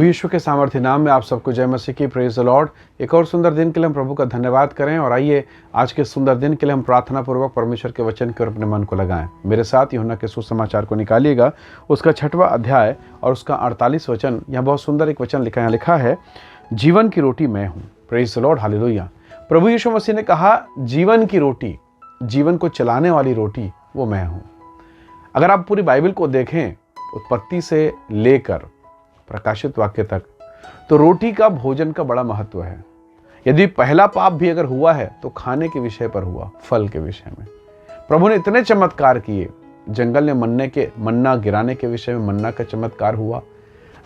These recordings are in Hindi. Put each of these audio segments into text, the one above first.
प्रभु यीशु के सामर्थ्य नाम में आप सबको जय मसीह की। Praise the Lord. एक और सुंदर दिन के लिए हम प्रभु का धन्यवाद करें और आइए आज के सुंदर दिन के लिए हम प्रार्थना पूर्वक परमेश्वर के वचन की ओर अपने मन को लगाएं। मेरे साथ यूहन्ना के सुसमाचार को निकालिएगा, उसका 6वां अध्याय और उसका 48 वचन। यहाँ बहुत सुंदर एक वचन लिखा है, लिखा है जीवन की रोटी मैं हूँ। Praise the lord, hallelujah. प्रभु यीशु मसीह ने कहा जीवन की रोटी, जीवन को चलाने वाली रोटी वो मैं हूँ। अगर आप पूरी बाइबल को देखें उत्पत्ति से लेकर प्रकाशित वाक्य तक, तो रोटी का, भोजन का बड़ा महत्व है। यदि पहला पाप भी अगर हुआ है तो खाने के विषय पर हुआ, फल के विषय में। प्रभु ने इतने चमत्कार किए। जंगल में मन्ना गिराने के विषय में मन्ना का चमत्कार हुआ।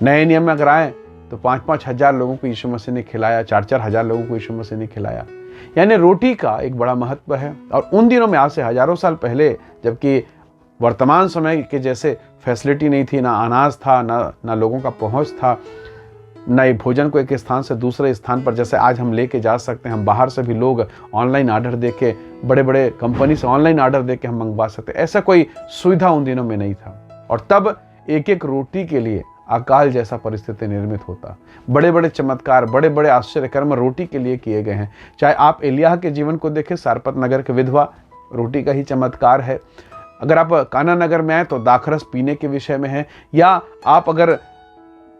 नए नियम में अगर आए तो 5-5 हजार लोगों को यीशु मसीह ने खिलाया, 4-4 हजार लोगों को यीशु मसीह ने खिलाया। यानी रोटी का एक बड़ा महत्व है। और उन दिनों में, आज से हजारों साल पहले, जबकि वर्तमान समय के जैसे फैसिलिटी नहीं थी, ना अनाज था, ना लोगों का पहुंच था, ना ये भोजन को एक स्थान से दूसरे स्थान पर जैसे आज हम लेके जा सकते हैं। हम बाहर से भी लोग ऑनलाइन ऑर्डर देके, बड़े बड़े कंपनी से ऑनलाइन ऑर्डर देके हम मंगवा सकते हैं। ऐसा कोई सुविधा उन दिनों में नहीं था। और तब एक एक रोटी के लिए अकाल जैसा परिस्थिति निर्मित होता। बड़े बड़े चमत्कार, बड़े बड़े आश्चर्य कर्म रोटी के लिए किए गए हैं। चाहे आप एलिय्याह के जीवन को देखें, सारपत नगर के विधवा, रोटी का ही चमत्कार है। अगर आप काना नगर में आए तो दाखरस पीने के विषय में है, या आप अगर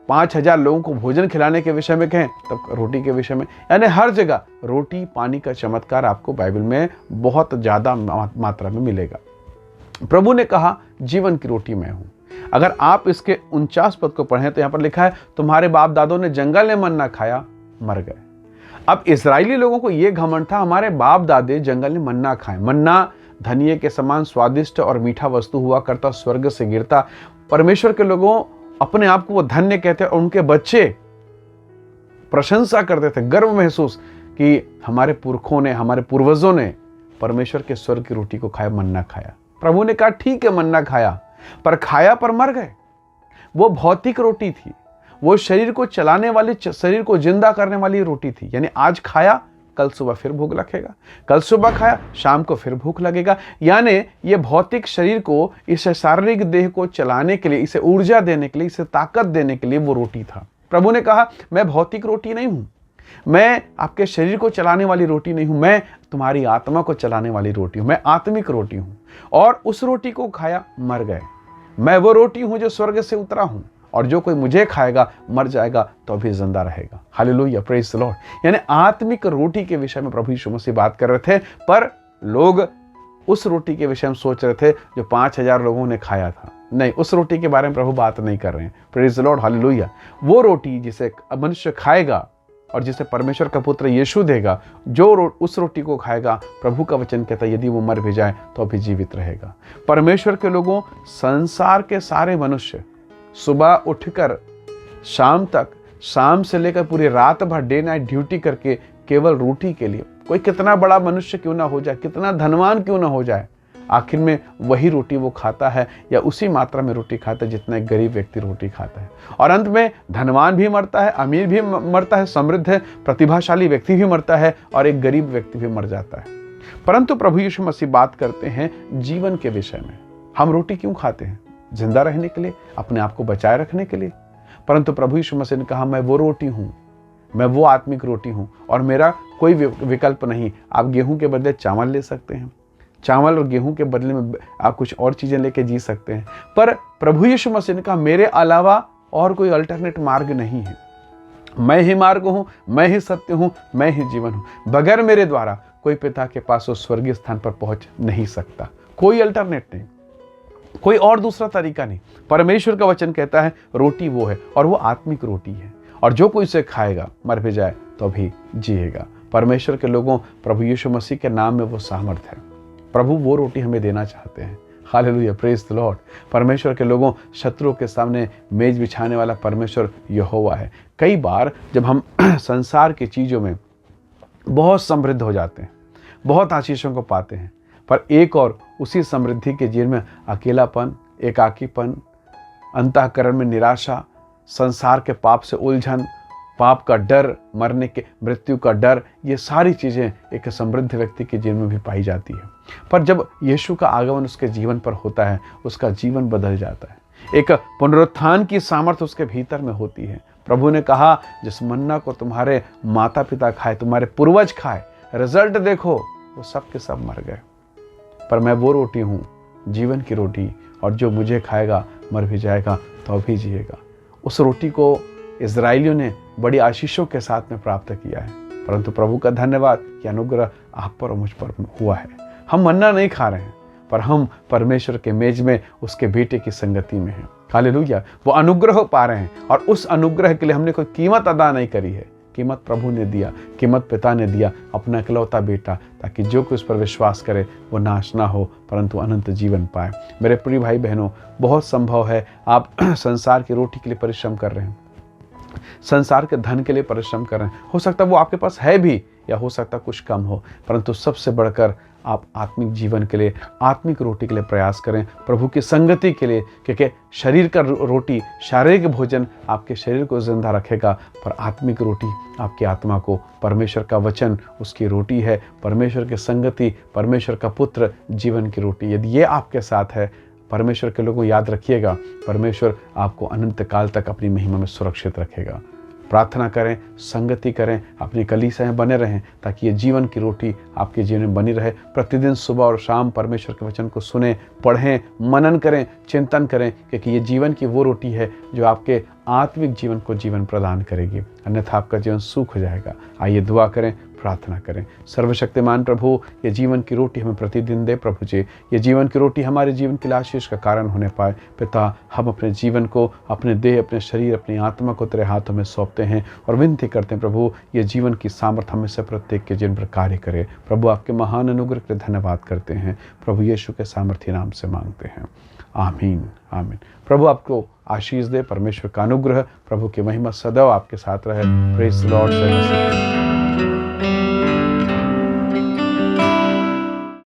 5,000 लोगों को भोजन खिलाने के विषय में कहें तब रोटी के विषय में। यानी हर जगह रोटी पानी का चमत्कार आपको बाइबल में बहुत ज़्यादा मात्रा में मिलेगा। प्रभु ने कहा जीवन की रोटी मैं हूँ। अगर आप इसके 49 पद को पढ़ें तो यहाँ पर लिखा है तुम्हारे बाप दादों ने जंगल में मन्ना खाया, मर गए। अब इस्राएली लोगों को यह घमंड था हमारे बाप दादे जंगल में मन्ना खाएं। मन्ना धनिये के समान स्वादिष्ट और मीठा वस्तु हुआ करता, स्वर्ग से गिरता। परमेश्वर के लोगों अपने आप को वो धन्य कहते और उनके बच्चे प्रशंसा करते थे, गर्व महसूस कि हमारे पुरखों ने, हमारे पूर्वजों ने परमेश्वर के स्वर्ग की रोटी को खाया, मन्ना खाया। प्रभु ने कहा ठीक है मन्ना खाया, पर खाया पर मर गए। वो भौतिक रोटी थी, वो शरीर को चलाने वाली, शरीर को जिंदा करने वाली रोटी थी। यानी आज खाया, कल सुबह फिर भूख लगेगा, कल सुबह खाया, शाम को फिर भूख लगेगा। यानी ये भौतिक शरीर को, इस शारीरिक देह को चलाने के लिए, इसे ऊर्जा देने के लिए, इसे ताकत देने के लिए वो रोटी था। प्रभु ने कहा मैं भौतिक रोटी नहीं हूं, मैं आपके शरीर को चलाने वाली रोटी नहीं हूं, मैं तुम्हारी आत्मा को चलाने वाली रोटी हूं, मैं आत्मिक रोटी हूं। और उस रोटी को खाया, मर गए। मैं वो रोटी हूं जो स्वर्ग से उतरा हूं, और जो कोई मुझे खाएगा मर जाएगा तो भी जिंदा रहेगा। Hallelujah, praise the Lord. यानी आत्मिक रोटी के विषय में प्रभु यीशु मसीह बात कर रहे थे, पर लोग उस रोटी के विषय में सोच रहे थे जो 5,000 लोगों ने खाया था। नहीं, उस रोटी के बारे में प्रभु बात नहीं कर रहे हैं। Praise the lord, hallelujah. वो रोटी जिसे मनुष्य खाएगा और जिसे परमेश्वर का पुत्र यीशु देगा, जो उस रोटी को खाएगा, प्रभु का वचन कहता है यदि वो मर भी जाए तो भी जीवित रहेगा। परमेश्वर के लोगों, संसार के सारे मनुष्य सुबह उठकर शाम तक, शाम से लेकर पूरी रात भर डे नाइट ड्यूटी करके केवल रोटी के लिए, कोई कितना बड़ा मनुष्य क्यों ना हो जाए, कितना धनवान क्यों ना हो जाए, आखिर में वही रोटी वो खाता है, या उसी मात्रा में रोटी खाता है जितना एक गरीब व्यक्ति रोटी खाता है। और अंत में धनवान भी मरता है, अमीर भी मरता है, समृद्ध है, प्रतिभाशाली व्यक्ति भी मरता है, और एक गरीब व्यक्ति भी मर जाता है। परंतु प्रभु यीशु मसीह बात करते हैं जीवन के विषय में। हम रोटी क्यों खाते हैं? जिंदा रहने के लिए, अपने आप को बचाए रखने के लिए। परंतु प्रभु यीशु मसीह ने कहा मैं वो रोटी हूं, मैं वो आत्मिक रोटी हूं, और मेरा कोई विकल्प नहीं। आप गेहूं के बदले चावल ले सकते हैं, चावल और गेहूं के बदले में आप कुछ और चीजें लेके जी सकते हैं, पर प्रभु यीशु मसीह ने कहा मेरे अलावा और कोई अल्टरनेट मार्ग नहीं है। मैं ही मार्ग हूं, मैं ही सत्य हूं, मैं ही जीवन हूं। बगैर मेरे द्वारा कोई पिता के पास उस स्वर्गीय स्थान पर पहुंच नहीं सकता। कोई अल्टरनेट नहीं, कोई और दूसरा तरीका नहीं। परमेश्वर का वचन कहता है रोटी वो है, और वो आत्मिक रोटी है, और जो कोई इसे खाएगा मर भी जाए तो भी जिएगा। परमेश्वर के लोगों, प्रभु यीशु मसीह के नाम में वो सामर्थ है। प्रभु वो रोटी हमें देना चाहते हैं। Hallelujah, praise the Lord. परमेश्वर के लोगों, शत्रुओं के सामने मेज बिछाने वाला परमेश्वर यहोवा है। कई बार जब हम संसार की चीज़ों में बहुत समृद्ध हो जाते हैं, बहुत आशीषों को पाते हैं, पर एक और उसी समृद्धि के जीवन में अकेलापन, एकाकीपन, अंतःकरण में निराशा, संसार के पाप से उलझन, पाप का डर, मरने के, मृत्यु का डर, ये सारी चीज़ें एक समृद्ध व्यक्ति के जीवन में भी पाई जाती है। पर जब यीशु का आगमन उसके जीवन पर होता है, उसका जीवन बदल जाता है। एक पुनरुत्थान की सामर्थ्य उसके भीतर में होती है। प्रभु ने कहा जिस मन्ना को तुम्हारे माता पिता खाए, तुम्हारे पूर्वज खाए, रिजल्ट देखो, वो सब के सब मर गए। पर मैं वो रोटी हूँ, जीवन की रोटी, और जो मुझे खाएगा मर भी जाएगा तो भी जिएगा। उस रोटी को इज़राइलियों ने बड़ी आशीषों के साथ में प्राप्त किया है, परंतु प्रभु का धन्यवाद कि अनुग्रह आप पर और मुझ पर हुआ है। हम मन्ना नहीं खा रहे हैं, पर हम परमेश्वर के मेज में उसके बेटे की संगति में हैं। हालेलुया। वो अनुग्रह पा रहे हैं, और उस अनुग्रह के लिए हमने कोई कीमत अदा नहीं करी है। कीमत प्रभु ने दिया, कीमत पिता ने दिया, अपना इकलौता बेटा, ताकि जो कोई उस पर विश्वास करे वो नाश ना हो परंतु अनंत जीवन पाए। मेरे प्रिय भाई बहनों, बहुत संभव है आप संसार की रोटी के लिए परिश्रम कर रहे हैं, संसार के धन के लिए परिश्रम कर रहे हैं। हो सकता है वो आपके पास है भी, या हो सकता है कुछ कम हो, परंतु सबसे बढ़कर आप आत्मिक जीवन के लिए, आत्मिक रोटी के लिए प्रयास करें, प्रभु की संगति के लिए। क्योंकि शरीर का रोटी, शारीरिक भोजन आपके शरीर को जिंदा रखेगा, पर आत्मिक रोटी आपकी आत्मा को, परमेश्वर का वचन उसकी रोटी है, परमेश्वर की संगति, परमेश्वर का पुत्र जीवन की रोटी। यदि ये आपके साथ है, परमेश्वर के लोगों याद रखिएगा, परमेश्वर आपको अनंत काल तक अपनी महिमा में सुरक्षित रखेगा। प्रार्थना करें, संगति करें, अपनी कलीसिया में बने रहें, ताकि ये जीवन की रोटी आपके जीवन में बनी रहे। प्रतिदिन सुबह और शाम परमेश्वर के वचन को सुने, पढ़ें, मनन करें, चिंतन करें, क्योंकि ये जीवन की वो रोटी है जो आपके आत्मिक जीवन को जीवन प्रदान करेगी, अन्यथा आपका जीवन सूख जाएगा। आइए दुआ करें, प्रार्थना करें। सर्वशक्तिमान प्रभु, ये जीवन की रोटी हमें प्रतिदिन दे प्रभु जी। ये जीवन की रोटी हमारे जीवन के लिए आशीष का कारण होने पाए। पिता, हम अपने जीवन को, अपने देह, अपने शरीर, अपनी आत्मा को तेरे हाथों में सौंपते हैं और विनती करते हैं प्रभु, ये जीवन की सामर्थ हमें से प्रत्येक के जीवन पर कार्य करे। प्रभु, आपके महान अनुग्रह के लिए धन्यवाद करते हैं। प्रभु यीशु के सामर्थी नाम से मांगते हैं, आमीन, आमीन। प्रभु आपको आशीष दे। परमेश्वर का अनुग्रह, प्रभु की महिमा सदैव आपके साथ रहे। Praise the Lord.